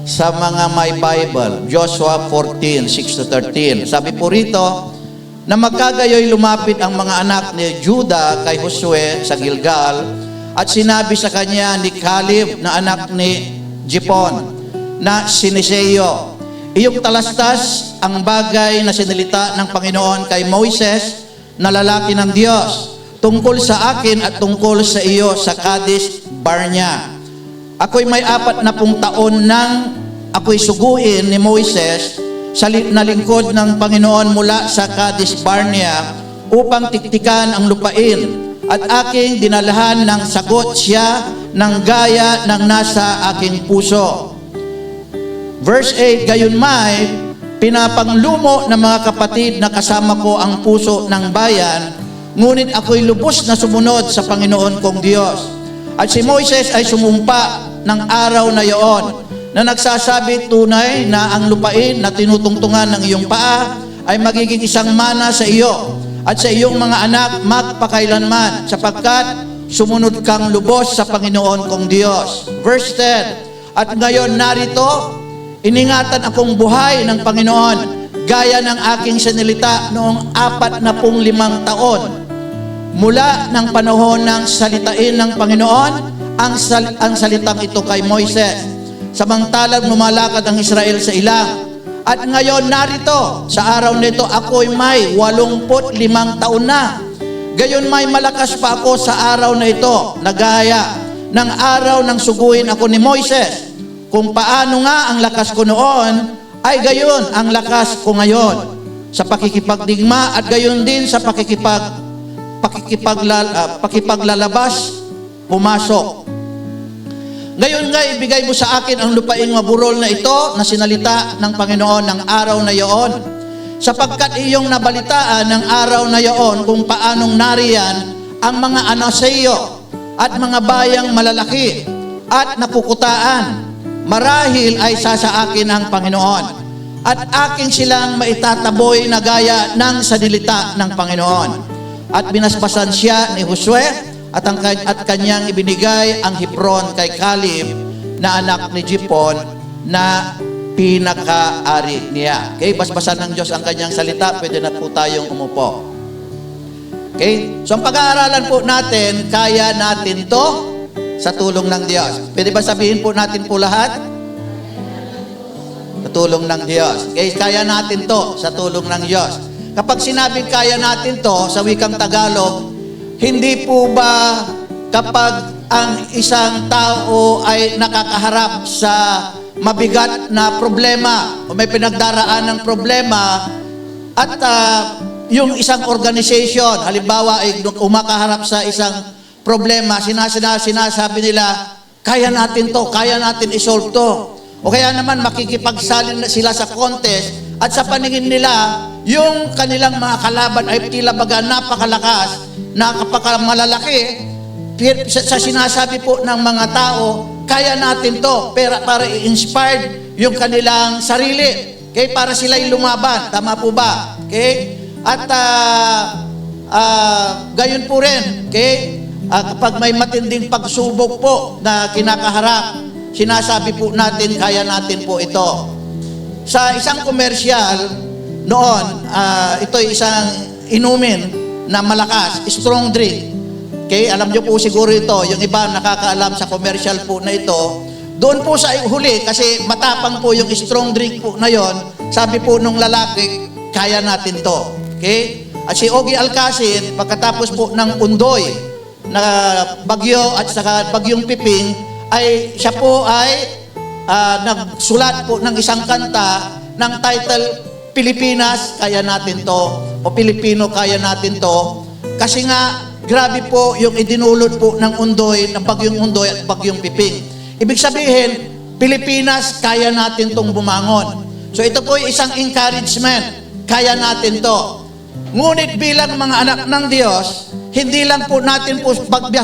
sa mga may Bible, Joshua 14, 6-13. Sabi po rito, na magkagayoy lumapit ang mga anak ni Judah kay Josue sa Gilgal at sinabi sa kanya ni Caleb na anak ni Jepon na siniseo, iyong talastas ang bagay na sinilita ng Panginoon kay Moises na lalaki ng Diyos tungkol sa akin at tungkol sa iyo sa Kadesh Barnea. Ako'y may 40 taon nang ako'y suguin ni Moises sa nalingkod ng Panginoon mula sa Kadesh Barnea upang tiktikan ang lupain at aking dinalahan ng sagot siya ng gaya ng nasa aking puso. Verse 8, gayunmay, pinapanglumo ng mga kapatid na kasama ko ang puso ng bayan, ngunit ako'y lubos na sumunod sa Panginoon kong Diyos. At si Moises ay sumumpa ng araw na iyon na nagsasabi tunay na ang lupain na tinutungtungan ng iyong paa ay magiging isang mana sa iyo at sa iyong mga anak magpakailanman sapagkat sumunod kang lubos sa Panginoon kong Diyos. Verse 10, at ngayon narito, iningatan akong buhay ng Panginoon gaya ng aking sinilita noong 45 taon mula ng panahon ng salitain ng Panginoon ang salitang ito kay Moises. Samantalang lumalakad ang Israel sa ilang. At ngayon narito, sa araw nito, ako'y may 85 taon na. Gayon may malakas pa ako sa araw na ito, na gaya ng araw ng suguin ako ni Moises. Kung paano nga ang lakas ko noon, ay gayon ang lakas ko ngayon. Sa pakikipagdigma at gayon din sa pakikipaglalabas, pumasok. Ngayon nga, ibigay mo sa akin ang lupaing maburol na ito na sinalita ng Panginoon ng araw na iyon. Sapagkat iyong nabalitaan ng araw na iyon kung paanong nariyan ang mga anaseyo at mga bayang malalaki at napukutaan. Marahil ay sa akin ang Panginoon at aking silang maitataboy na gaya ng sanilita ng Panginoon. At binasbasan siya ni Josue at kanyang ibinigay ang Hebron kay Caleb na anak ni Jepon na pinaka-ari niya. Okay, basbasan ng Diyos ang kanyang salita, pwede na po tayong umupo. Okay, so ang pag-aaralan po natin, kaya natin to sa tulong ng Diyos. Pwede ba sabihin po natin po lahat? Sa tulong ng Diyos. Okay, kaya natin to sa tulong ng Diyos. Kapag sinabing kaya natin to sa wikang Tagalog, hindi po ba kapag ang isang tao ay nakakaharap sa mabigat na problema o may pinagdaraan ng problema at yung isang organization, halimbawa ay umakaharap sa isang problema, sinasabi nila, kaya natin to, kaya natin isolve to. O kaya naman makikipagsalin sila sa contest at sa paningin nila, yung kanilang mga kalaban ay tila baga napakalakas, napakamalalaki, sa sinasabi po ng mga tao, kaya natin to, para i-inspired yung kanilang sarili. Okay? Para sila'y lumaban. Tama po ba? Okay? At gayon po rin, okay? Kapag may matinding pagsubok po na kinakaharap, sinasabi po natin, kaya natin po ito. Sa isang komersyal, noon, ito'y isang inumin na malakas, strong drink. Okay, alam nyo po siguro ito, yung iba nakakaalam sa commercial po na ito. Doon po sa huli, kasi matapang po yung strong drink po na yon, sabi po nung lalaki, kaya natin to. Okay? At si Ogie Alcacid, pagkatapos po ng undoy na bagyo at saka bagyong Piping, ay siya po ay nagsulat po ng isang kanta ng title, Pilipinas, kaya natin to, o Pilipino, kaya natin to. Kasi nga, grabe po yung idinulot po ng undoy, ng bagyong undoy at bagyong Piping. Ibig sabihin, Pilipinas, kaya natin tong bumangon. So ito po isang encouragement, kaya natin to. Ngunit bilang mga anak ng Diyos, hindi lang po natin po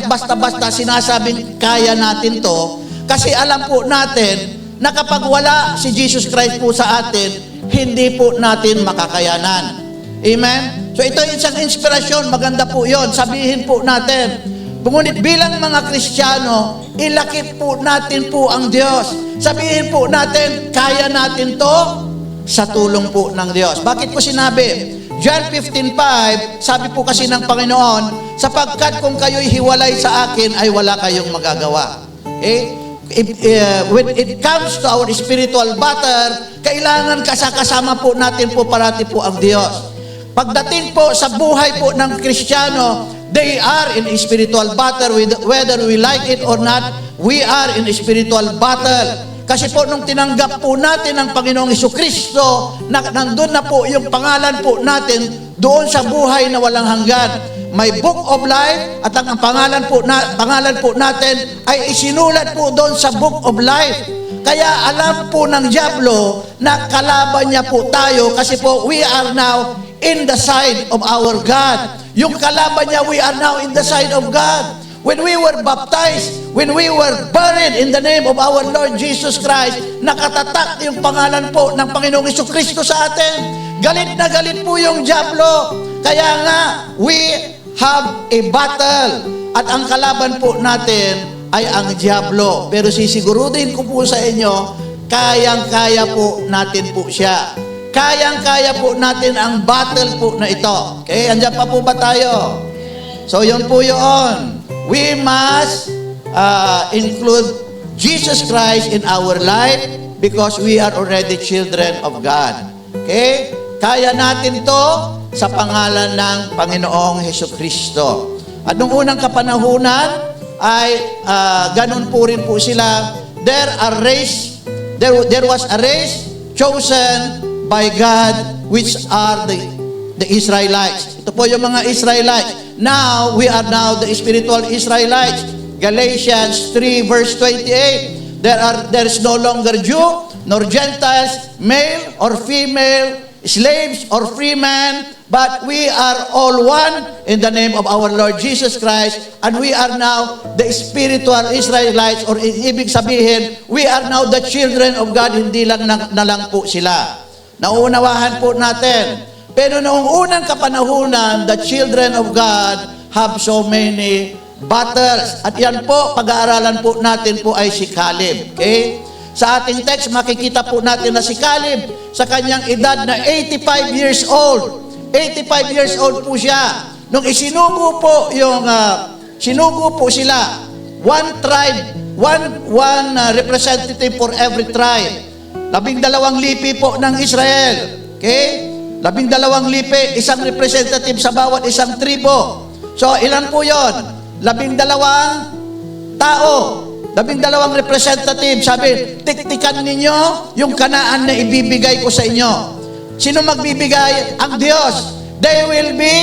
basta-basta sinasabing kaya natin to, kasi alam po natin na kapag wala si Jesus Christ po sa atin, hindi po natin makakayanan. Amen? So ito isang inspirasyon, maganda po yon. Sabihin po natin, Ngunit bilang mga Kristiyano, ilakip po natin po ang Diyos. Sabihin po natin, kaya natin to sa tulong po ng Diyos. Bakit ko sinabi? John 15:5, sabi po kasi ng Panginoon, sapagkat kung kayo'y hiwalay sa akin, ay wala kayong magagawa. When it comes to our spiritual battle, kailangan kasama po natin po parati po ang Diyos. Pagdating po sa buhay po ng Kristiyano, they are in a spiritual battle, whether we like it or not, we are in a spiritual battle. Kasi po nung tinanggap po natin ang Panginoong Jesucristo, nandun na po yung pangalan po natin doon sa buhay na walang hanggan. May book of life at ang pangalan po natin ay isinulat po doon sa book of life. Kaya alam po ng dyablo na kalaban niya po tayo kasi po we are now in the side of our God. Yung kalaban niya, we are now in the side of God. When we were baptized, when we were buried in the name of our Lord Jesus Christ, nakatatak yung pangalan po ng Panginoong Jesucristo sa atin. Galit na galit po yung dyablo. Kaya nga, we have a battle. At ang kalaban po natin ay ang dyablo. Pero sisiguruhin ko po sa inyo, kayang-kaya po natin po siya. Kayang-kaya po natin ang battle po na ito. Okay, andyan pa po ba tayo? So, yun po yun. We must include Jesus Christ in our life because we are already children of God. Okay? Kaya natin to sa pangalan ng Panginoong Jesucristo. At nung unang kapanahunan ay ganun po rin po sila. There was a race chosen by God, which are the Israelites. Ito po yung mga Israelites. Now, we are now the spiritual Israelites. Galatians 3 verse 28. There is no longer Jew, nor Gentiles, male or female, slaves or free men, but we are all one in the name of our Lord Jesus Christ, and we are now the spiritual Israelites, or ibig sabihin, we are now the children of God, hindi lang na lang po sila. Nauunawahan po natin. Pero noong unang kapanahunan, the children of God have so many battles. At yan po, pag-aaralan po natin po ay si Caleb. Okay? Sa ating text, makikita po natin na si Caleb sa kanyang edad na 85 years old. 85 years old po siya. Nung isinugo po sila, one tribe, one representative for every tribe. 12 lipi po ng Israel. Okay? 12 lipi, isang representative sa bawat isang tribo. So, ilan po yon? 12 tao, 12 representative. Sabi, tiktikan ninyo yung Kanaan na ibibigay ko sa inyo. Sino magbibigay? Ang Diyos. They will be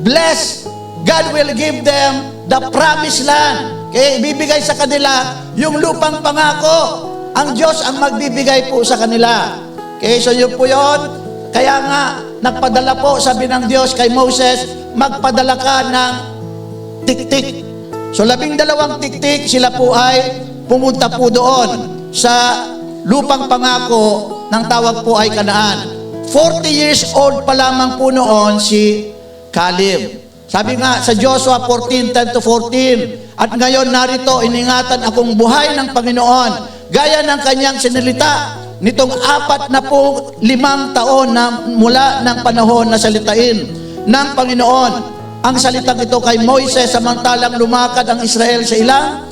blessed. God will give them the promised land. Okay? Ibibigay sa kanila yung lupang pangako. Ang Diyos ang magbibigay po sa kanila. Okay? So, yun po yun. Kaya nga, nagpadala po, sabi ng Diyos kay Moses, magpadala ka ng tiktik. So, 12 tiktik, sila po ay pumunta po doon sa lupang pangako ng tawag po ay Kanaan. 40 years old pa lamang po noon si Caleb. Sabi nga sa Joshua 14:10-14, at ngayon narito, iningatan akong buhay ng Panginoon, gaya ng kanyang sinilita, nitong 45 taon na mula ng panahon na salitain ng Panginoon ang salitang ito kay Moises samantalang lumakad ang Israel sa ilang.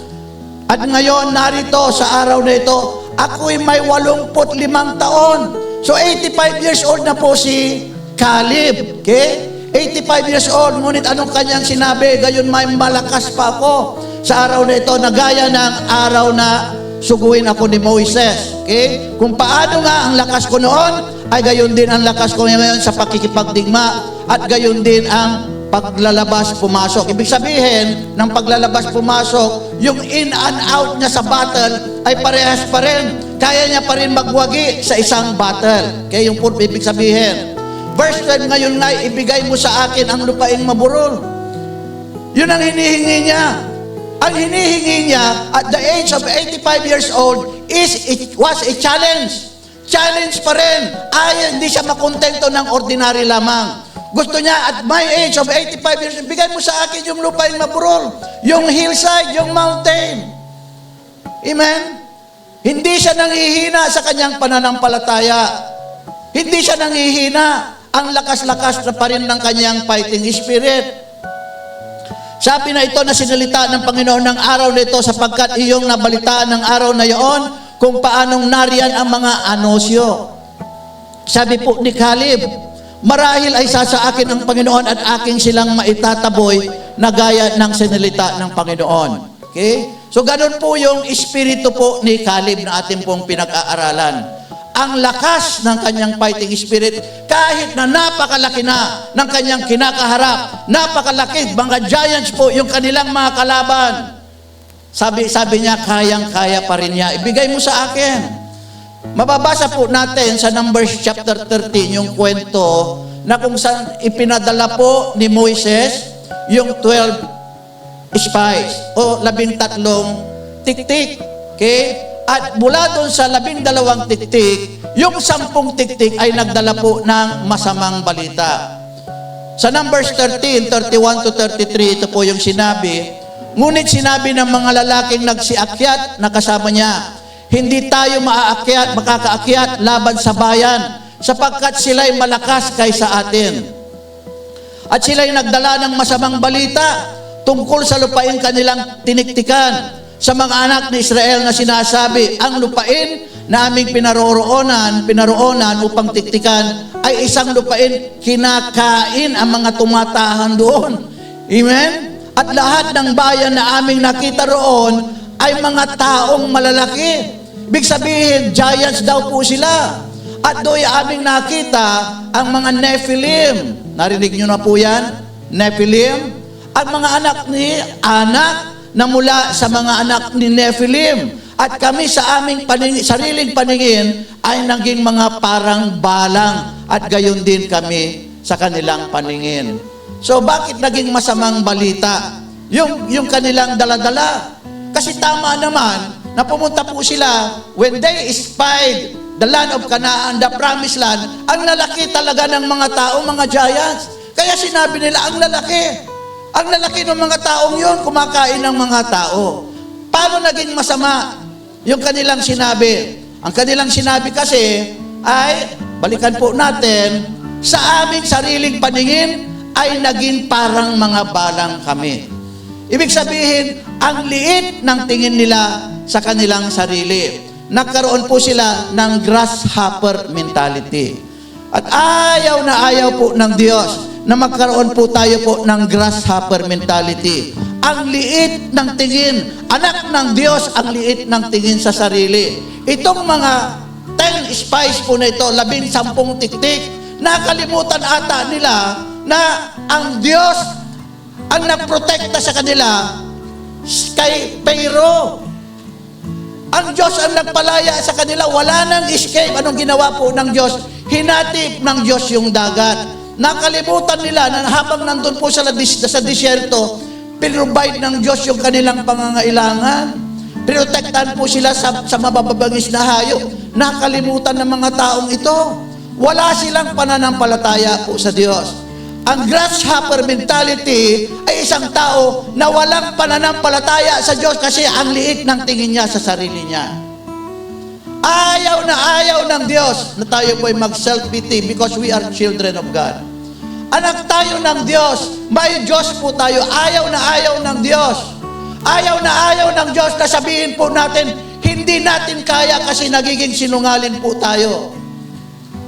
At ngayon narito sa araw na ito, ako'y may 85 taon. So 85 years old na po si Caleb. Okay? 85 years old, ngunit anong kanyang sinabi? Gayon may malakas pa ako sa araw na ito na gaya ng araw na suguin ako ni Moises. Okay? Kung paano nga ang lakas ko noon, ay gayon din ang lakas ko ngayon sa pakikipagdigma at gayon din ang paglalabas-pumasok. Ibig sabihin, ng paglalabas-pumasok, yung in and out niya sa battle ay parehas pa rin. Kaya niya pa rin magwagi sa isang battle. Okay? Yung po ibig sabihin. Verse 12, ngayon nga, ibigay mo sa akin ang lupaing maburol. Yun ang hinihingi niya. Ang hinihingi niya at the age of 85 years old was a challenge. Challenge pa rin. Ay, hindi siya makontento ng ordinary lamang. Gusto niya, at my age of 85 years, bigay mo sa akin yung lupain maburol, yung hillside, yung mountain. Amen? Hindi siya nanghihina sa kanyang pananampalataya. Hindi siya nanghihina. Ang lakas-lakas na pa rin ng kanyang fighting spirit. Sabi na ito na sinalita ng Panginoon ng araw na ito sapagkat iyong nabalitaan ng araw na iyon kung paanong nariyan ang mga anosyo. Sabi po ni Caleb, marahil ay sa akin ang Panginoon at aking silang maitataboy na gaya ng sinalita ng Panginoon. Okay? So ganun po yung espiritu po ni Caleb na ating pong pinag-aaralan. Ang lakas ng kanyang fighting spirit, kahit na napakalaki na ng kanyang kinakaharap, napakalaki, mga giants po yung kanilang mga kalaban. Sabi niya, kayang-kaya pa rin niya. Ibigay mo sa akin. Mababasa po natin sa Numbers chapter 13, yung kwento na kung saan ipinadala po ni Moises yung 12 spies o 13 tiktik. Okay? At mula doon sa 12 tiktik, yung 10 tiktik ay nagdala po ng masamang balita. Sa Numbers 13, 31 to 33, ito po yung sinabi, ngunit sinabi ng mga lalaking nagsiakyat na kasama niya, hindi tayo makakaakyat laban sa bayan, sapagkat sila'y malakas kaysa atin. At sila'y nagdala ng masamang balita tungkol sa lupain kanilang tiniktikan sa mga anak ni Israel na sinasabi, ang lupain na aming pinaroonan upang tiktikan ay isang lupain kinakain ang mga tumatahan doon. Amen? At lahat ng bayan na aming nakita roon ay mga taong malalaki. Ibig sabihin, giants daw po sila. At do'y aming nakita ang mga Nephilim. Narinig nyo na po yan? Nephilim. Ang mga anak na mula sa mga anak ni Nephilim. At kami sa aming sariling paningin ay naging mga parang balang. At gayon din kami sa kanilang paningin. So bakit naging masamang balita? Yung kanilang daladala. Kasi tama naman na pumunta po sila when they espied the land of Canaan, the promised land, ang lalaki talaga ng mga tao, mga giants. Kaya sinabi nila, ang lalaki. Ang lalaki ng mga taong yun, kumakain ng mga tao. Paano naging masama yung kanilang sinabi? Ang kanilang sinabi kasi ay, balikan po natin, sa aming sariling paningin ay naging parang mga balang kami. Ibig sabihin, ang liit ng tingin nila sa kanilang sarili. Nagkaroon po sila ng grasshopper mentality. At ayaw na ayaw po ng Diyos na magkaroon po tayo po ng grasshopper mentality. Ang liit ng tingin. Anak ng Diyos, ang liit ng tingin sa sarili. Itong mga 10 spies po na ito, 11 tiktik, nakalimutan ata nila na ang Diyos ang nagprotekta sa kanila kay Pharaoh. Ang Diyos ang nagpalaya sa kanila, wala nang escape. Anong ginawa po ng Diyos? Hinatip ng Diyos yung dagat. Nakalimutan nila na habang nandun po sa disyerto, pinrovide ng Diyos yung kanilang pangangailangan. Protektahan po sila sa mababangis na hayop. Nakalimutan ng mga taong ito. Wala silang pananampalataya po sa Diyos. Ang grasshopper mentality ay isang tao na walang pananampalataya sa Diyos kasi ang liit ng tingin niya sa sarili niya. Ayaw na ayaw ng Diyos na tayo po ay mag-self-pity because we are children of God. Anak tayo ng Diyos. May Diyos po tayo. Ayaw na ayaw ng Diyos. Ayaw na ayaw ng Diyos na sabihin po natin, hindi natin kaya kasi nagiging sinungaling po tayo.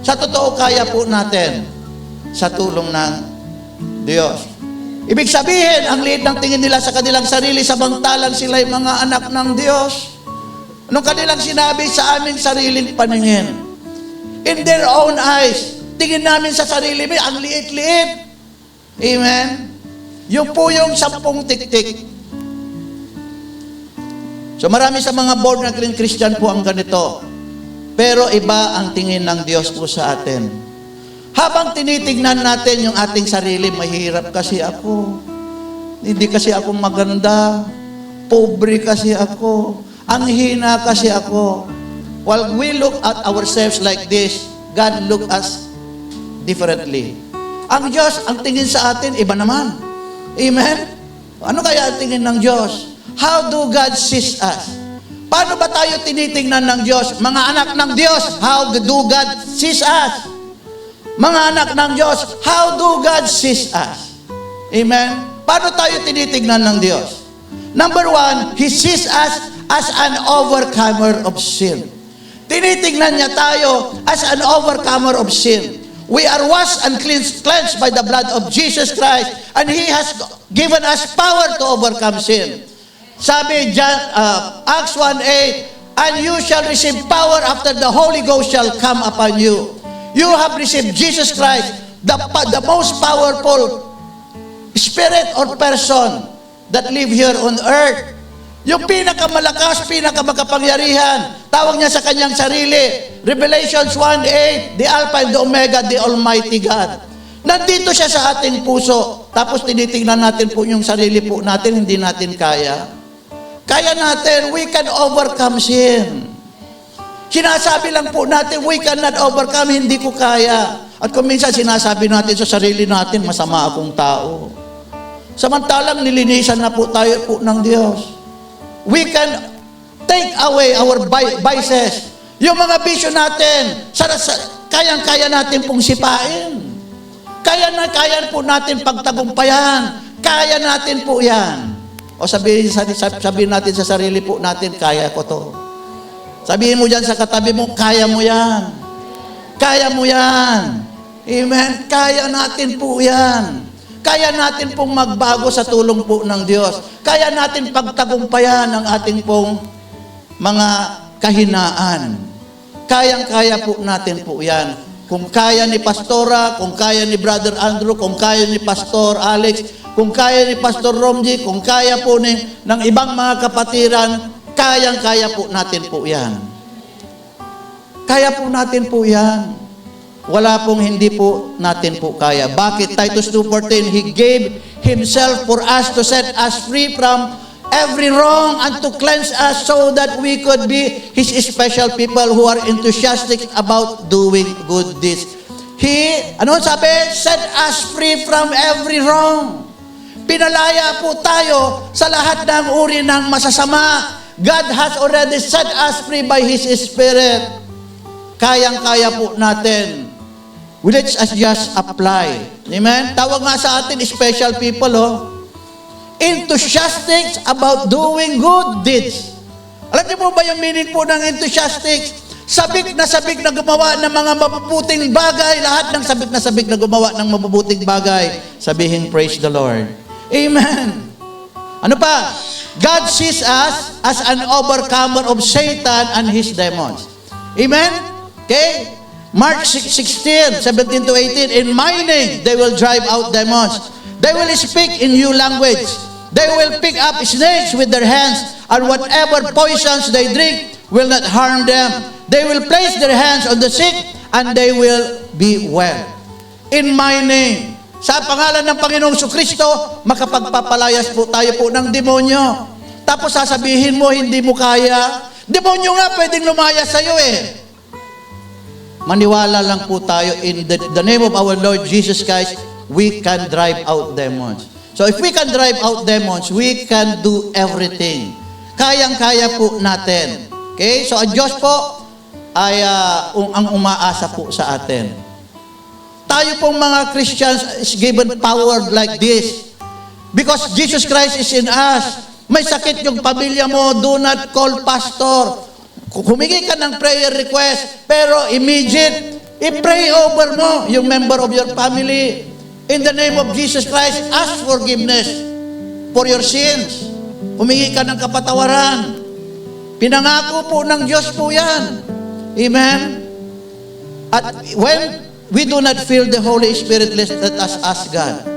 Sa totoo, kaya po natin sa tulong ng Diyos. Ibig sabihin, ang liit ng tingin nila sa kanilang sarili, samantalang sila ay mga anak ng Diyos. Anong kanilang sinabi sa aming sariling paningin? In their own eyes, tingin namin sa sarili, ang liit-liit. Amen? Yung po yung 10 tiktik. So marami sa mga born-again Christian po ang ganito. Pero iba ang tingin ng Diyos po sa atin. Habang tinitignan natin yung ating sarili, mahirap kasi ako. Hindi kasi ako maganda. Pobre kasi ako. Ang hina kasi ako. While we look at ourselves like this, God look us differently. Ang Diyos, ang tingin sa atin, iba naman. Amen? Ano kaya ang tingin ng Diyos? How do God sees us? Paano ba tayo tinitingnan ng Diyos? Mga anak ng Diyos, how do God sees us? Mga anak ng Diyos, how do God sees us? Amen? Paano tayo tinitingnan ng Diyos? Number one, He sees us as an overcomer of sin. Tinitingnan niya tayo as an overcomer of sin. We are washed and cleansed by the blood of Jesus Christ, and He has given us power to overcome sin. Sabi Acts 1:8, and you shall receive power after the Holy Ghost shall come upon you. You have received Jesus Christ, the most powerful spirit or person that live here on earth. Yung pinakamalakas, pinakamakapangyarihan, tawag niya sa kanyang sarili, Revelations 1:8, the Alpha and the Omega, the Almighty God. Nandito siya sa ating puso. Tapos tinitingnan natin po yung sarili po natin, hindi natin kaya. Kaya natin, we can overcome sin. Sinasabi lang po natin, we cannot overcome, hindi ko kaya. At kung minsan sinasabi natin sa sarili natin, masama akong tao. Samantalang nilinisan na po tayo po ng Diyos. We can take away our vices. Yung mga bisyo natin, kayang-kaya natin pong sipain. Kaya po natin pagtagumpayan. Kaya natin po yan. O sabihin natin sa sarili po natin, kaya ko to. Sabihin mo dyan sa katabi mo, kaya mo yan. Kaya mo yan. Amen? Kaya natin po yan. Kaya natin pong magbago sa tulong po ng Diyos. Kaya natin pagtagumpayan ang ating pong mga kahinaan. Kayang-kaya po natin po yan. Kung kaya ni Pastora, kung kaya ni Brother Andrew, kung kaya ni Pastor Alex, kung kaya ni Pastor Romji, kung kaya po ng ibang mga kapatiran, kayang-kaya po natin po yan. Kaya po natin po yan. Wala pong hindi po natin po kaya. Bakit? Titus 2:14, He gave Himself for us to set us free from every wrong and to cleanse us so that we could be His special people who are enthusiastic about doing good deeds. Ano sabi? Set us free from every wrong. Pinalaya po tayo sa lahat ng uri ng masasama. God has already set us free by His Spirit. Kayang-kaya po natin. Let's just apply. Amen? Tawag nga sa atin, special people, enthusiastic about doing good deeds. Alam niyo po ba yung meaning po ng enthusiastic? Sabik na gumawa ng mga mabubuting bagay. Lahat ng sabik na gumawa ng mabubuting bagay. Sabihin, praise the Lord. Amen. Ano pa? God sees us as an overcomer of Satan and his demons. Amen? Okay? Mark 16, 17 to 18, in my name, they will drive out demons. They will speak in new language. They will pick up snakes with their hands, and whatever poisons they drink will not harm them. They will place their hands on the sick, and they will be well. In my name, sa pangalan ng Panginoong Kristo, makapagpapalayas po tayo po ng demonyo. Tapos sasabihin mo, hindi mo kaya. Demonyo nga pwedeng lumaya sa'yo eh. Maniwala lang po tayo in the name of our Lord Jesus Christ, we can drive out demons. So if we can drive out demons, we can do everything. Kayang-kaya po natin. Okay? So ang Diyos po ay ang umaasa po sa atin. Tayo pong mga Christians is given power like this. Because Jesus Christ is in us. May sakit yung pamilya mo, do not call pastor. Humingi ka ng prayer request, pero immediate, i-pray over mo yung member of your family. In the name of Jesus Christ, ask forgiveness for your sins. Humingi ka ng kapatawaran. Pinangako po ng Diyos po yan. Amen? At when we do not feel the Holy Spirit, let us ask God.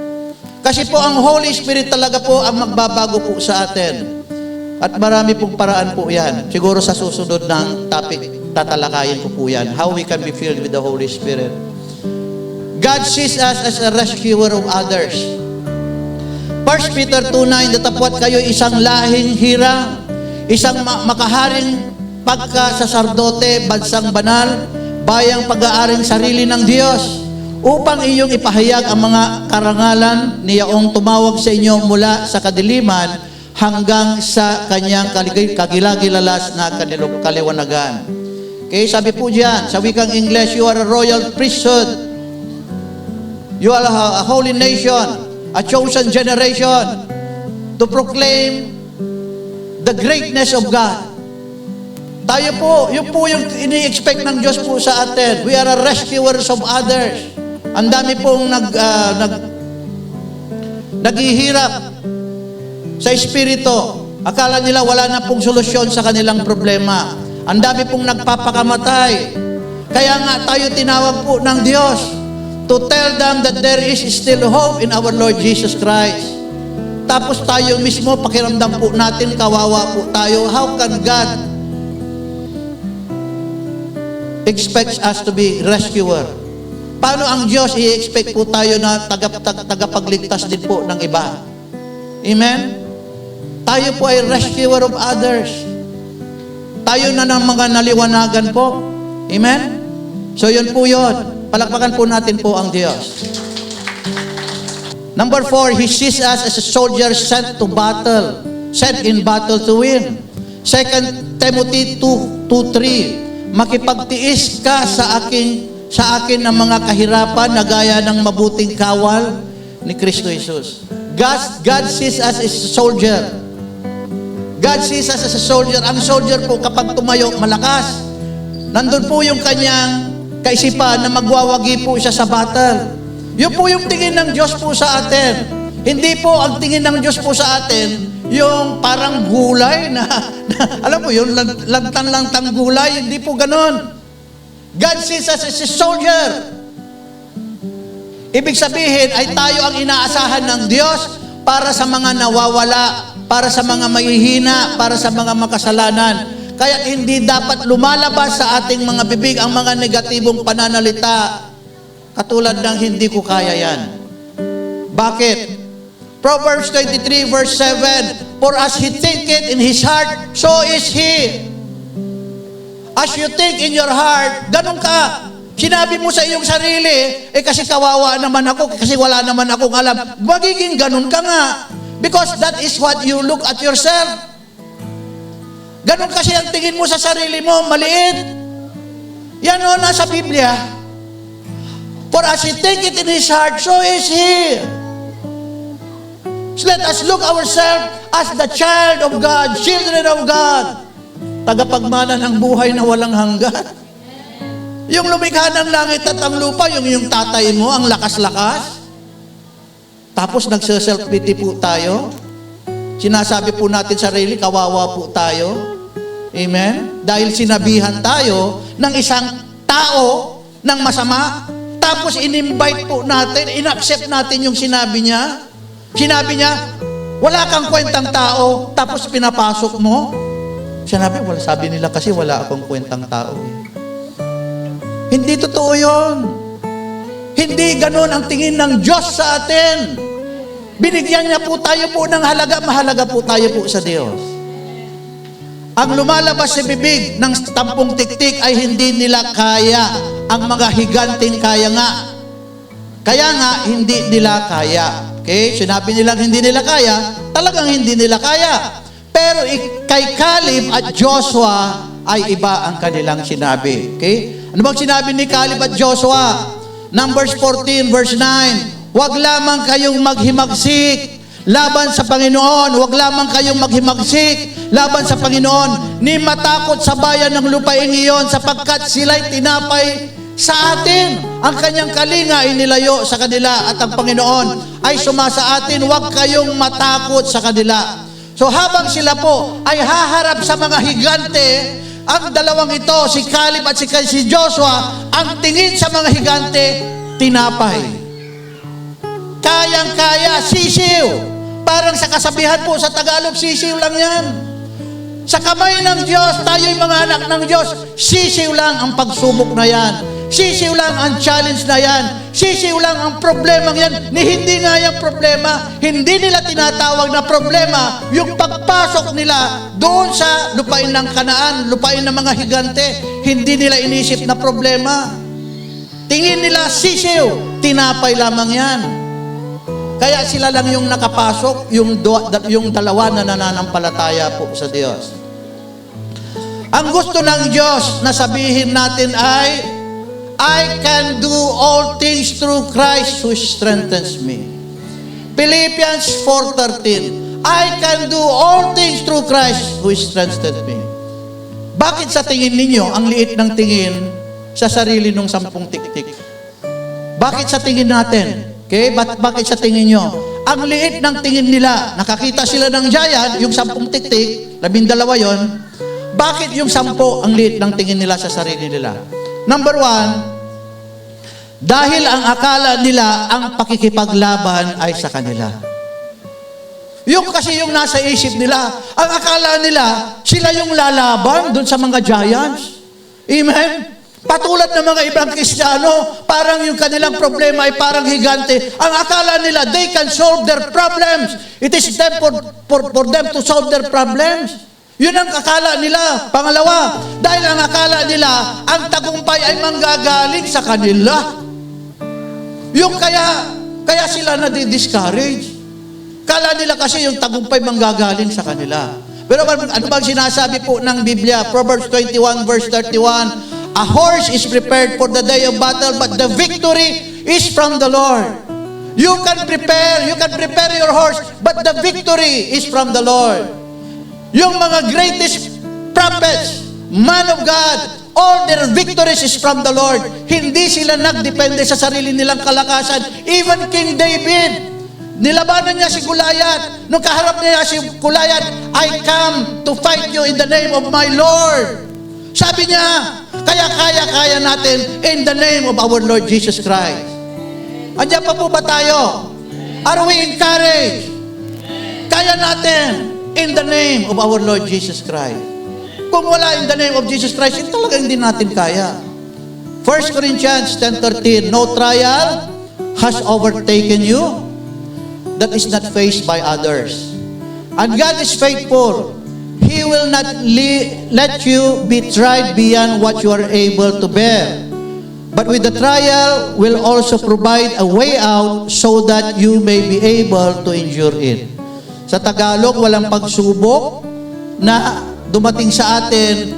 Kasi po ang Holy Spirit talaga po ang magbabago po sa atin. At marami pong paraan po yan. Siguro sa susunod ng topic, tatalakayin ko po yan. How we can be filled with the Holy Spirit. God sees us as a rescuer of others. 1 Peter 2:9, datapwat kayo isang lahing hirang, isang makaharing pagkasasardote, bansang banal, bayang pag-aaring sarili ng Diyos, upang iyong ipahayag ang mga karangalan niyaong tumawag sa inyo mula sa kadiliman hanggang sa kanyang kagilagilalas na kaliwanagan. Okay, sabi po diyan, sa wikang English, you are a royal priesthood. You are a holy nation, a chosen generation to proclaim the greatness of God. Tayo po, yun po yung ini-expect ng Diyos po sa atin. We are a rescuers of others. Ang dami pong naghihirap sa espiritu. Akala nila wala na pong solusyon sa kanilang problema. Ang dami pong nagpapakamatay. Kaya nga tayo tinawag po ng Diyos to tell them that there is still hope in our Lord Jesus Christ. Tapos tayo mismo, pakiramdam po natin, kawawa po tayo. How can God expects us to be rescuer? Paano ang Diyos i-expect po tayo na tagapagligtas din po ng iba? Amen? Tayo po ay rescuer of others. Tayo na ng mga naliwanagan po. Amen? So yun po yun. Palakpakan po natin po ang Diyos. Number 4, He sees us as a soldier sent to battle, sent in battle to win. 2 Timothy 2:3, makipagtiis ka sa akin ng mga kahirapan na gaya ng mabuting kawal ni Kristo Jesus. God sees us as a soldier. God sees us as a soldier. Ang soldier po kapag tumayo, malakas. Nandun po yung kanyang kaisipan na magwawagi po siya sa battle. Yun po yung tingin ng Diyos po sa atin. Hindi po ang tingin ng Diyos po sa atin yung parang gulay na alam mo yun, lantang-lantang gulay. Hindi po ganon. God sees us as a soldier. Ibig sabihin ay tayo ang inaasahan ng Diyos para sa mga nawawala, para sa mga mahihina, para sa mga makasalanan. Kaya hindi dapat lumalabas sa ating mga bibig ang mga negatibong pananalita. Katulad ng hindi ko kaya yan. Bakit? Proverbs 23 verse 7, for as he thinketh in his heart, so is he. As you think in your heart, ganun ka. Sinabi mo sa iyong sarili, kasi kawawa naman ako, kasi wala naman akong alam. Magiging ganun ka nga. Because that is what you look at yourself. Ganun kasi ang tingin mo sa sarili mo, maliit. Yan o, nasa Biblia. For as he thinketh in his heart, so is he. So let us look ourselves as the child of God, children of God. Tagapagmana ng buhay na walang hanggan. Yung lumikha ng langit at ang lupa, yung tatay mo, ang lakas-lakas. Tapos nagse-self-pity po tayo. Sinasabi po natin sarili, kawawa po tayo. Amen? Dahil sinabihan tayo ng isang tao ng masama, tapos in-invite po natin, in-accept natin yung sinabi niya. Sinabi niya, wala kang kwentang tao, tapos pinapasok mo. Sabi nila kasi wala akong kwentang tao. Hindi totoo yun. Hindi ganun ang tingin ng Diyos sa atin. Binigyan niya po tayo po ng halaga, mahalaga po tayo po sa Diyos. Ang lumalabas sa bibig ng 10 tiktik ay hindi nila kaya. Ang mga higanting kaya nga. Kaya nga, hindi nila kaya. Okay? Sinabi nilang hindi nila kaya, talagang hindi nila kaya. Pero kay Caleb at Joshua ay iba ang kanilang sinabi. Okay? Ano bang sinabi ni Caleb at Joshua? Numbers 14 verse 9. Huwag lamang kayong maghimagsik laban sa Panginoon. Huwag lamang kayong maghimagsik laban sa Panginoon. Ni matakot sa bayan ng lupain iyon sapagkat sila'y tinapay sa atin. Ang kanyang kalinga ay nilayo sa kanila at ang Panginoon ay sumasa atin. Huwag kayong matakot sa kanila. So habang sila po ay haharap sa mga higante, ang dalawang ito, si Caleb at si Joshua, ang tingin sa mga higante, tinapay. Kayang-kaya, sisiw. Parang sa kasabihan po sa Tagalog, sisiw lang yan. Sa kamay ng Diyos, tayo'y mga anak ng Diyos, sisiw lang ang pagsubok na yan. Sisiw lang ang challenge na yan. Sisiw lang ang problema yan. Hindi nga yung problema. Hindi nila tinatawag na problema. Yung pagpasok nila doon sa lupain ng Kanaan, lupain ng mga higante, hindi nila inisip na problema. Tingin nila sisiw, tinapay lamang yan. Kaya sila lang yung nakapasok, yung dalawa na nananampalataya po sa Diyos. Ang gusto ng Diyos na sabihin natin ay, I can do all things through Christ who strengthens me. Philippians 4:13, I can do all things through Christ who strengthens me. Bakit sa tingin ninyo, ang liit ng tingin sa sarili ng 10 tiktik? Bakit sa tingin natin? Okay? Bakit sa tingin nyo? Ang liit ng tingin nila, nakakita sila ng giant, yung 10 tiktik, 12 yon. Bakit yung 10 ang liit ng tingin nila sa sarili nila? Number 1, dahil ang akala nila ang pakikipaglaban ay sa kanila. Yung kasi yung nasa isip nila, ang akala nila, sila yung lalaban dun sa mga giants. Amen? Patulad ng mga ibang Kristiyano, parang yung kanilang problema ay parang higante. Ang akala nila, they can solve their problems. It is time for them to solve their problems. Yun ang akala nila. Pangalawa, dahil ang akala nila, ang tagumpay ay manggagaling sa kanila. Yung kaya sila nadi-discourage. Kala nila kasi yung tagumpay manggagaling sa kanila. Pero ano bang sinasabi po ng Biblia? Proverbs 21 verse 31, a horse is prepared for the day of battle, but the victory is from the Lord. You can prepare your horse, but the victory is from the Lord. Yung mga greatest prophets, man of God, all their victories is from the Lord. Hindi sila nagdepende sa sarili nilang kalakasan. Even King David, nilabanan niya si Goliath. Nung kaharap niya si Goliath, I come to fight you in the name of my Lord. Sabi niya, kaya natin in the name of our Lord Jesus Christ. Andiyan pa po ba tayo? Are we encouraged? Kaya natin in the name of our Lord Jesus Christ. Kung wala in the name of Jesus Christ, talagang hindi natin kaya. 1 Corinthians 10:13, no trial has overtaken you that is not faced by others. And God is faithful. He will not let you be tried beyond what you are able to bear. But with the trial will also provide a way out so that you may be able to endure it. Sa Tagalog, walang pagsubok na dumating sa atin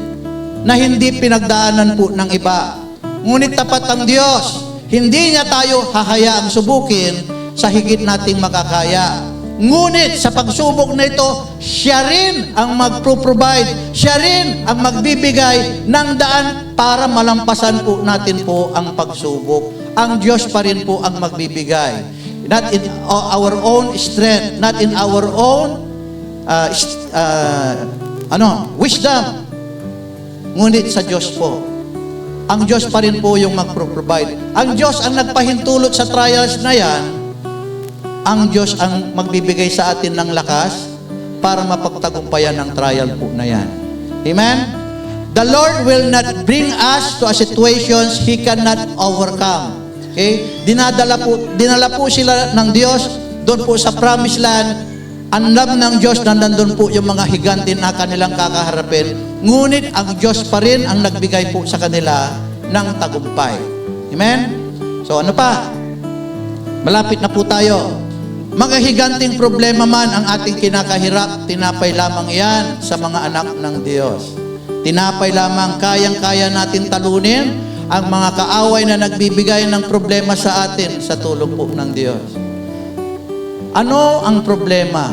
na hindi pinagdaanan po ng iba. Ngunit tapat ang Diyos, hindi niya tayo hahayaang subukin sa higit nating makakaya. Ngunit sa pagsubok na ito, siya rin ang mag-provide, siya rin ang magbibigay ng daan para malampasan po natin po ang pagsubok. Ang Diyos pa rin po ang magbibigay. Not in our own strength, not in our own wisdom. Ngunit sa Diyos po. Ang Diyos pa rin po yung mag-provide. Ang Diyos ang nagpahintulot sa trials na yan. Ang Diyos ang magbibigay sa atin ng lakas para mapagtagumpayan ng trial po na yan. Amen? The Lord will not bring us to a situations He cannot overcome. Okay? Dinala po sila ng Diyos doon po sa promised land. Ang love ng Diyos na nandun po yung mga higante na kanilang kakaharapin. Ngunit ang Diyos pa rin ang nagbigay po sa kanila ng tagumpay. Amen? So ano pa? Malapit na po tayo. Mga higanting problema man ang ating kinakahirap, tinapay lamang yan sa mga anak ng Diyos. Tinapay lamang, kayang-kaya natin talunin ang mga kaaway na nagbibigay ng problema sa atin sa tulong po ng Diyos. Ano ang problema?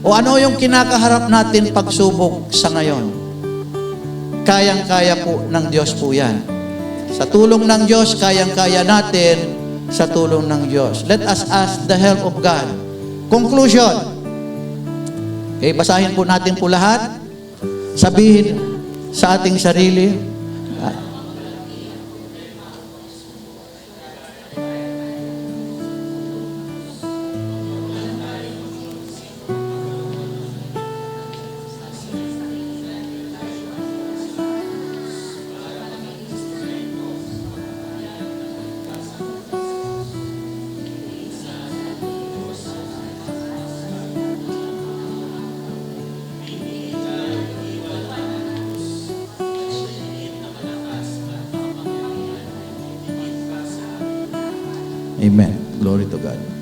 O ano yung kinakaharap natin pagsubok sa ngayon? Kayang-kaya po ng Diyos po yan. Sa tulong ng Diyos, kayang-kaya natin sa tulong ng Diyos. Let us ask the help of God. Conclusion. Okay, basahin po natin po lahat. Sabihin sa ating sarili, Amen. Glory to God.